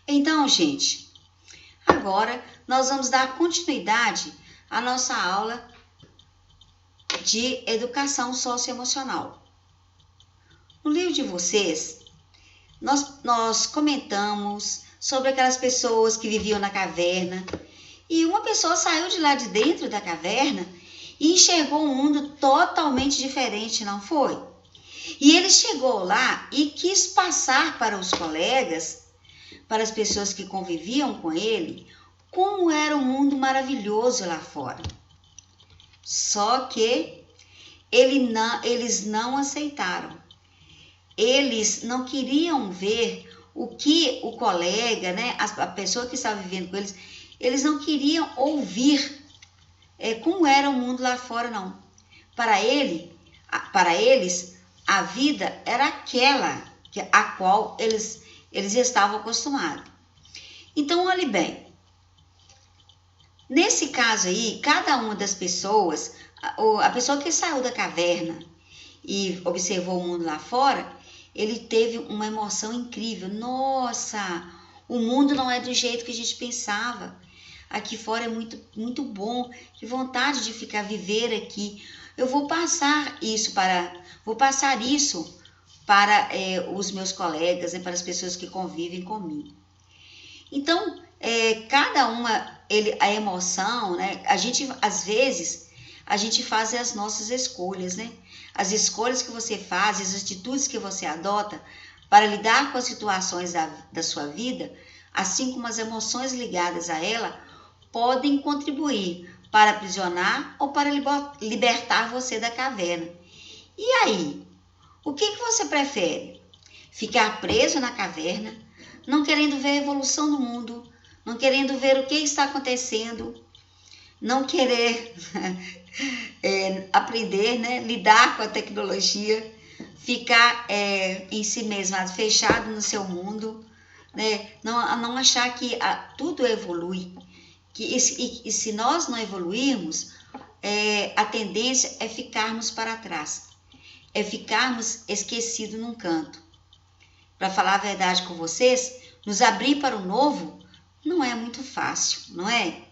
Então, gente, agora nós vamos dar continuidade à nossa aula de educação socioemocional. No livro de vocês, nós comentamos sobre aquelas pessoas que viviam na caverna e uma pessoa saiu de lá de dentro da caverna e enxergou um mundo totalmente diferente, não foi? E ele chegou lá e quis passar para os colegas, para as pessoas que conviviam com ele, como era um mundo maravilhoso lá fora. Só que eles não aceitaram. Eles não queriam ver o que o colega, né, a pessoa que estava vivendo com eles não queriam ouvir como era o mundo lá fora, não. Para eles, a vida era aquela a qual eles estavam acostumados. Então, olhe bem, nesse caso aí, cada uma das pessoas, a pessoa que saiu da caverna e observou o mundo lá fora, ele teve uma emoção incrível. Nossa, o mundo não é do jeito que a gente pensava. Aqui fora é muito, muito bom. Que vontade de viver aqui. Eu vou passar isso para os meus colegas, né, para as pessoas que convivem comigo. Então, cada uma, a emoção, né? Às vezes, a gente faz as nossas escolhas, né? As escolhas que você faz, as atitudes que você adota para lidar com as situações da sua vida, assim como as emoções ligadas a ela, podem contribuir para aprisionar ou para libertar você da caverna. E aí, o que você prefere? Ficar preso na caverna, não querendo ver a evolução do mundo, não querendo ver o que está acontecendo, não querer aprender, né, lidar com a tecnologia, ficar em si mesmo, fechado no seu mundo, né, não achar que tudo evolui, e se nós não evoluirmos, a tendência é ficarmos para trás, é ficarmos esquecidos num canto. Para falar a verdade com vocês, nos abrir para o novo não é muito fácil, não é?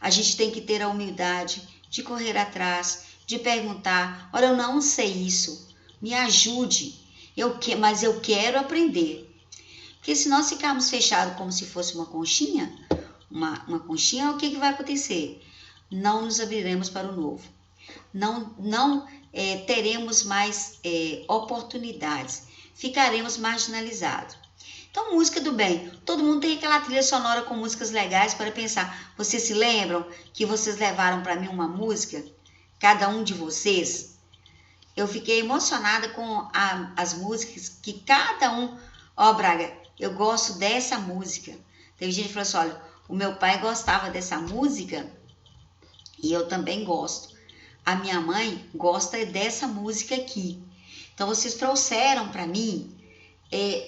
A gente tem que ter a humildade de correr atrás, de perguntar, olha, eu não sei isso, me ajude, mas eu quero aprender. Porque se nós ficarmos fechados como se fosse uma conchinha, o que vai acontecer? Não nos abriremos para o novo. Não teremos mais oportunidades. Ficaremos marginalizados. Então, música do bem. Todo mundo tem aquela trilha sonora com músicas legais para pensar. Vocês se lembram que vocês levaram para mim uma música? Cada um de vocês? Eu fiquei emocionada com as músicas que cada um... Ó, Braga, eu gosto dessa música. Teve gente que falou assim, olha, o meu pai gostava dessa música e eu também gosto. A minha mãe gosta dessa música aqui. Então, vocês trouxeram para mim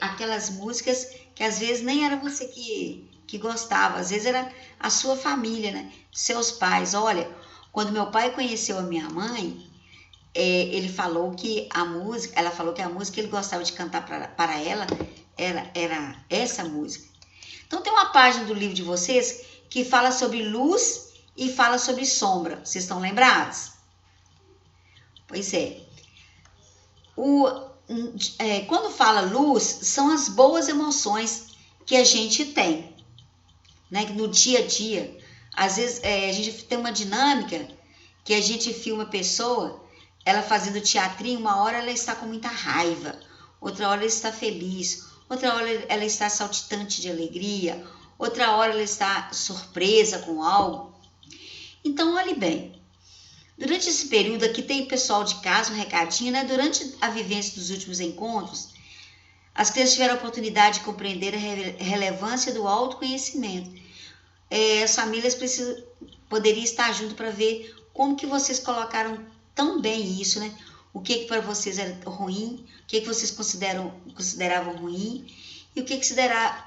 aquelas músicas que às vezes nem era você que gostava, às vezes era a sua família, né? Seus pais. Olha, quando meu pai conheceu a minha mãe, ele falou que ela falou que a música que ele gostava de cantar para ela era essa música. Então tem uma página do livro de vocês que fala sobre luz e fala sobre sombra. Vocês estão lembrados? Pois é. Quando fala luz, são as boas emoções que a gente tem, né? No dia a dia. Às vezes a gente tem uma dinâmica que a gente filma a pessoa, ela fazendo teatrinho, uma hora ela está com muita raiva, outra hora ela está feliz, outra hora ela está saltitante de alegria, outra hora ela está surpresa com algo. Então, olhe bem. Durante esse período aqui tem pessoal de casa, um recadinho, né? Durante a vivência dos últimos encontros, as crianças tiveram a oportunidade de compreender a relevância do autoconhecimento. As famílias poderiam estar junto para ver como que vocês colocaram tão bem isso, né? O que para vocês era ruim, o que vocês consideravam ruim e o que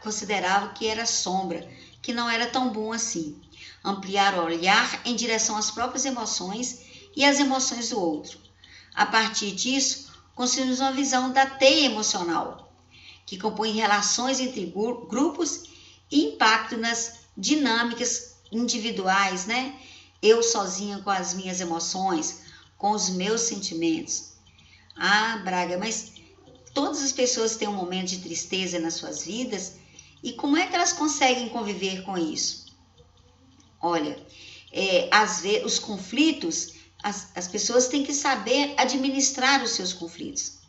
consideravam que era sombra, que não era tão bom assim. Ampliar o olhar em direção às próprias emoções e às emoções do outro. A partir disso, construímos uma visão da teia emocional, que compõe relações entre grupos impacto nas dinâmicas individuais, né? Eu sozinha com as minhas emoções, com os meus sentimentos. Ah, Braga, mas todas as pessoas têm um momento de tristeza nas suas vidas, e como é que elas conseguem conviver com isso? Olha, às vezes os conflitos, as pessoas têm que saber administrar os seus conflitos.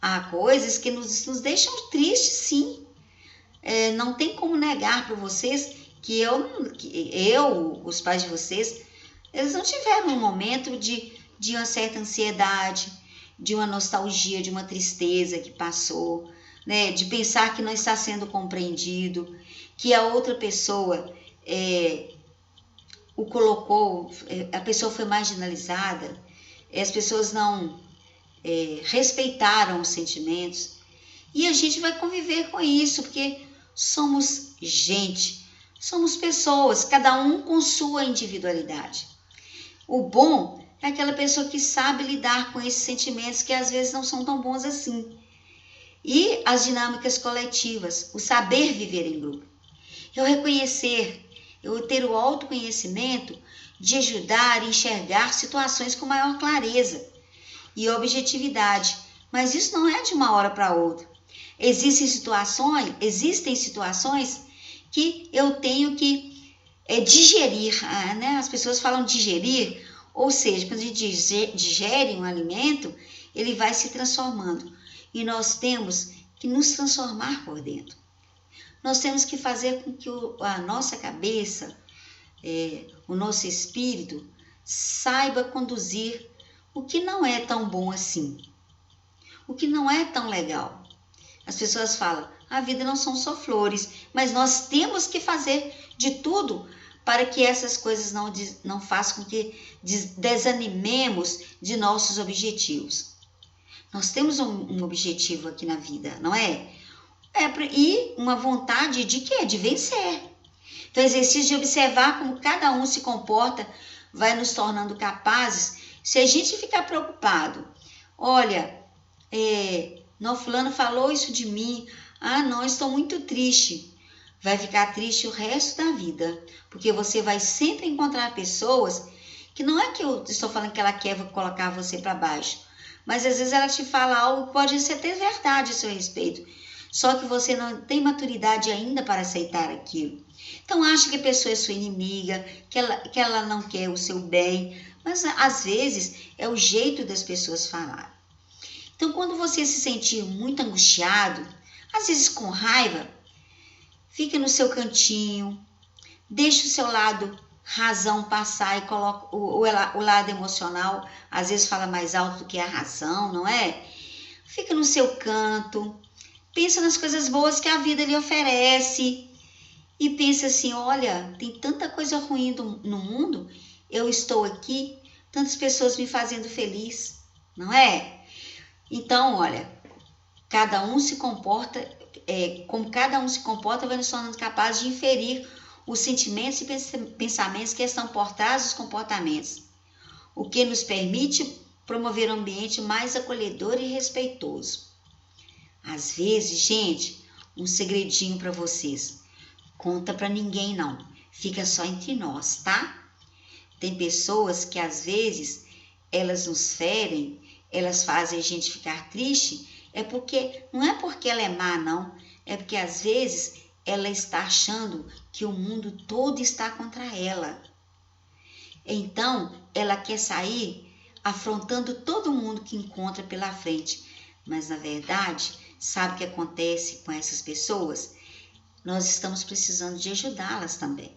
Há coisas que nos deixam tristes, sim. Não tem como negar para vocês que os pais de vocês, eles não tiveram um momento de uma certa ansiedade, de uma nostalgia, de uma tristeza que passou, né? De pensar que não está sendo compreendido, que a outra pessoa o colocou, a pessoa foi marginalizada, as pessoas não respeitaram os sentimentos. E a gente vai conviver com isso, porque somos gente, somos pessoas, cada um com sua individualidade. O bom é aquela pessoa que sabe lidar com esses sentimentos que às vezes não são tão bons assim. E as dinâmicas coletivas, o saber viver em grupo. Eu reconhecer, eu ter o autoconhecimento de ajudar e enxergar situações com maior clareza e objetividade. Mas isso não é de uma hora para outra. Existem situações que eu tenho que digerir, né? As pessoas falam digerir, ou seja, quando a gente digere um alimento, ele vai se transformando. E nós temos que nos transformar por dentro. Nós temos que fazer com que a nossa cabeça, o nosso espírito, saiba conduzir o que não é tão bom assim, o que não é tão legal. As pessoas falam, a vida não são só flores, mas nós temos que fazer de tudo para que essas coisas não façam com que desanimemos de nossos objetivos. Nós temos um objetivo aqui na vida, não é? E uma vontade de quê? De vencer. Então, o exercício de observar como cada um se comporta vai nos tornando capazes. Se a gente ficar preocupado, olha, não, fulano falou isso de mim, não, estou muito triste. Vai ficar triste o resto da vida, porque você vai sempre encontrar pessoas que não é que eu estou falando que ela quer colocar você para baixo, mas às vezes ela te fala algo que pode ser até verdade a seu respeito, só que você não tem maturidade ainda para aceitar aquilo. Então acha que a pessoa é sua inimiga, que ela não quer o seu bem, mas às vezes é o jeito das pessoas falar. Então quando você se sentir muito angustiado, às vezes com raiva, fique no seu cantinho, deixe o seu lado razão passar e coloca o lado emocional, às vezes fala mais alto do que a razão, não é? Fica no seu canto, pensa nas coisas boas que a vida lhe oferece e pensa assim, olha, tem tanta coisa ruim no mundo, eu estou aqui, tantas pessoas me fazendo feliz, não é? Então, olha, cada um se comporta, como cada um se comporta, vai nos tornando capaz de inferir os sentimentos e pensamentos que estão por trás dos comportamentos, o que nos permite promover um ambiente mais acolhedor e respeitoso. Às vezes, gente, um segredinho para vocês, conta para ninguém não, fica só entre nós, tá? Tem pessoas que às vezes elas nos ferem, elas fazem a gente ficar triste, não é porque ela é má não, é porque às vezes ela está achando que o mundo todo está contra ela. Então, ela quer sair afrontando todo mundo que encontra pela frente. Mas, na verdade, sabe o que acontece com essas pessoas? Nós estamos precisando de ajudá-las também,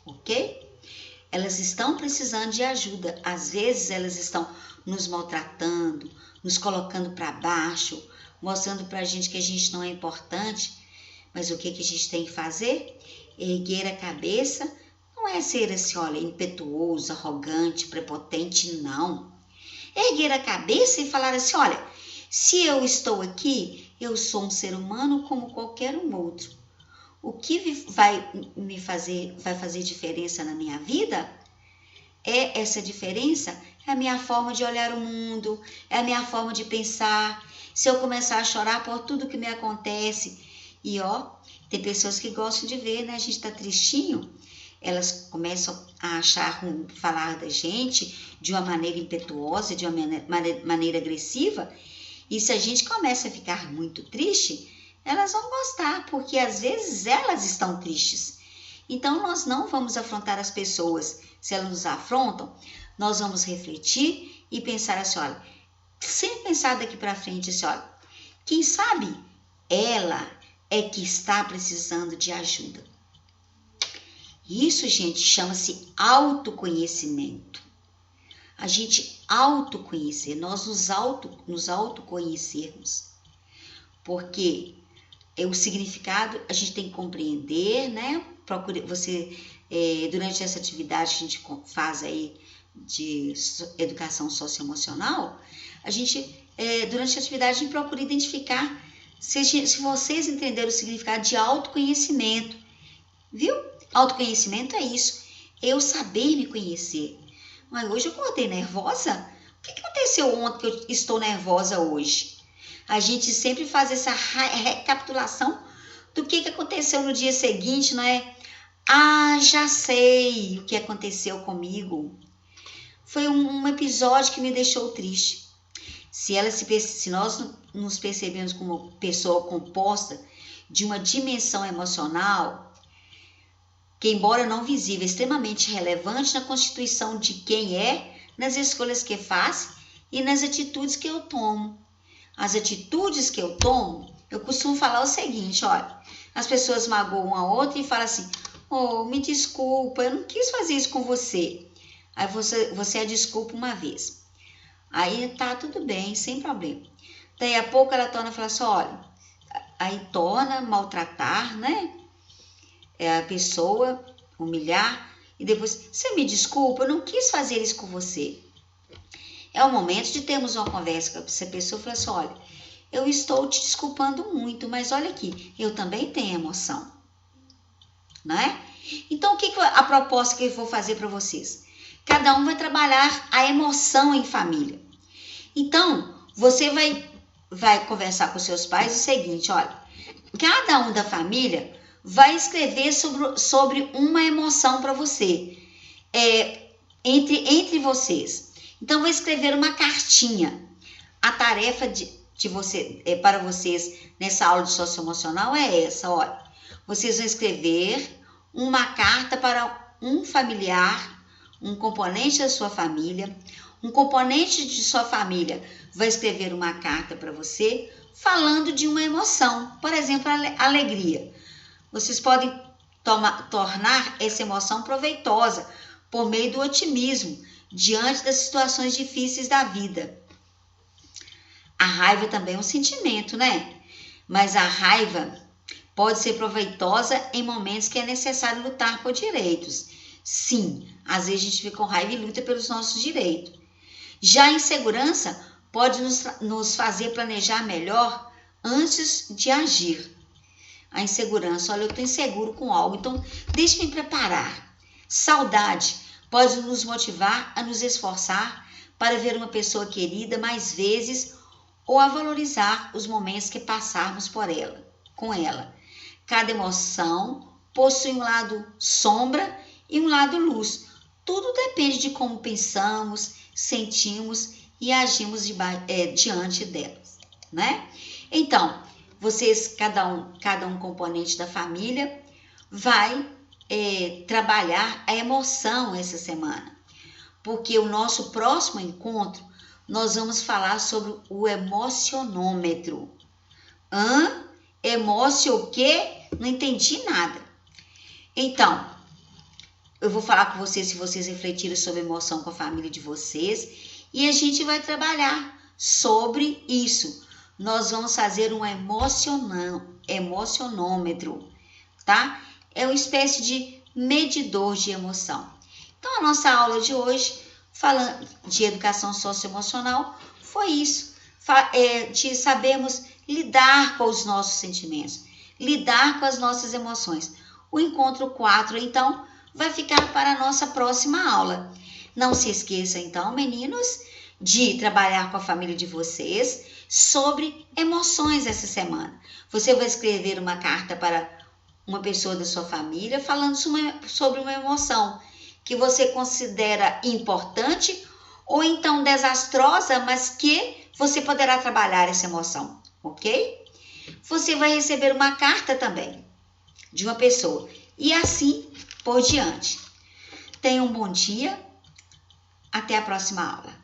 ok? Elas estão precisando de ajuda. Às vezes, elas estão nos maltratando, nos colocando para baixo, mostrando para a gente que a gente não é importante. Mas o que a gente tem que fazer? Erguer a cabeça, não é ser assim, olha, impetuoso, arrogante, prepotente, não. Erguer a cabeça e falar assim, olha, se eu estou aqui, eu sou um ser humano como qualquer um outro. O que vai fazer diferença na minha vida? Essa diferença é a minha forma de olhar o mundo, é a minha forma de pensar. Se eu começar a chorar por tudo que me acontece, E tem pessoas que gostam de ver, né? A gente tá tristinho, elas começam a falar da gente de uma maneira impetuosa, de uma maneira agressiva. E se a gente começa a ficar muito triste, elas vão gostar, porque às vezes elas estão tristes. Então nós não vamos afrontar as pessoas. Se elas nos afrontam, nós vamos refletir e pensar assim, olha, sempre pensar daqui para frente assim, olha, quem sabe ela é que está precisando de ajuda. Isso, gente, chama-se autoconhecimento. A gente autoconhecer, nós nos autoconhecermos. Porque o significado a gente tem que compreender, né? Durante essa atividade que a gente faz aí de educação socioemocional, a gente, durante a atividade, a gente procura identificar se vocês entenderam o significado de autoconhecimento, viu? Autoconhecimento é isso, eu saber me conhecer. Mas hoje eu acordei nervosa? O que aconteceu ontem que eu estou nervosa hoje? A gente sempre faz essa recapitulação do que aconteceu no dia seguinte, não é? Ah, já sei o que aconteceu comigo. Foi um episódio que me deixou triste. Se nós nos percebemos como pessoa composta de uma dimensão emocional, que embora não visível, é extremamente relevante na constituição de quem é, nas escolhas que faz e nas atitudes que eu tomo. As atitudes que eu tomo, eu costumo falar o seguinte, olha, as pessoas magoam uma a outra e falam assim, me desculpa, eu não quis fazer isso com você. Aí você a desculpa uma vez. Aí tá tudo bem, sem problema. Daí a pouco ela torna e fala assim, olha, aí torna maltratar, né? A pessoa, humilhar, e depois, você me desculpa, eu não quis fazer isso com você. É o momento de termos uma conversa com essa pessoa e falar assim, olha, eu estou te desculpando muito, mas olha aqui, eu também tenho emoção, não é? Então, a proposta que eu vou fazer para vocês? Cada um vai trabalhar a emoção em família. Então, você vai conversar com seus pais o seguinte, olha, cada um da família vai escrever sobre uma emoção para você, entre vocês. Então, vou escrever uma cartinha. A tarefa para vocês nessa aula de socioemocional é essa, olha. Vocês vão escrever uma carta para um familiar, um componente da sua família. Um componente de sua família vai escrever uma carta para você falando de uma emoção, por exemplo, a alegria. Vocês podem tornar essa emoção proveitosa por meio do otimismo diante das situações difíceis da vida. A raiva também é um sentimento, né? Mas a raiva pode ser proveitosa em momentos que é necessário lutar por direitos. Sim, às vezes a gente fica com raiva e luta pelos nossos direitos. Já a insegurança pode nos fazer planejar melhor antes de agir. A insegurança, olha, eu estou inseguro com algo, então deixa eu me preparar. Saudade pode nos motivar a nos esforçar para ver uma pessoa querida mais vezes ou a valorizar os momentos que passarmos com ela. Cada emoção possui um lado sombra e um lado luz. Tudo depende de como pensamos, sentimos e agimos diante delas, né? Então, vocês, cada um componente da família, vai trabalhar a emoção essa semana. Porque o nosso próximo encontro, nós vamos falar sobre o emocionômetro. Emocio o quê? Não entendi nada. Então, eu vou falar com vocês se vocês refletirem sobre emoção com a família de vocês. E a gente vai trabalhar sobre isso. Nós vamos fazer um emocionômetro, tá? É uma espécie de medidor de emoção. Então, a nossa aula de hoje, falando de educação socioemocional, foi isso. De sabermos lidar com os nossos sentimentos, lidar com as nossas emoções. O encontro 4, então, vai ficar para a nossa próxima aula. Não se esqueça, então, meninos, de trabalhar com a família de vocês. sobre emoções essa semana. Você vai escrever uma carta para uma pessoa da sua família falando sobre uma emoção que você considera importante ou então desastrosa, mas que você poderá trabalhar essa emoção, ok? Você vai receber uma carta também de uma pessoa e assim por diante. Tenha um bom dia. Até a próxima aula.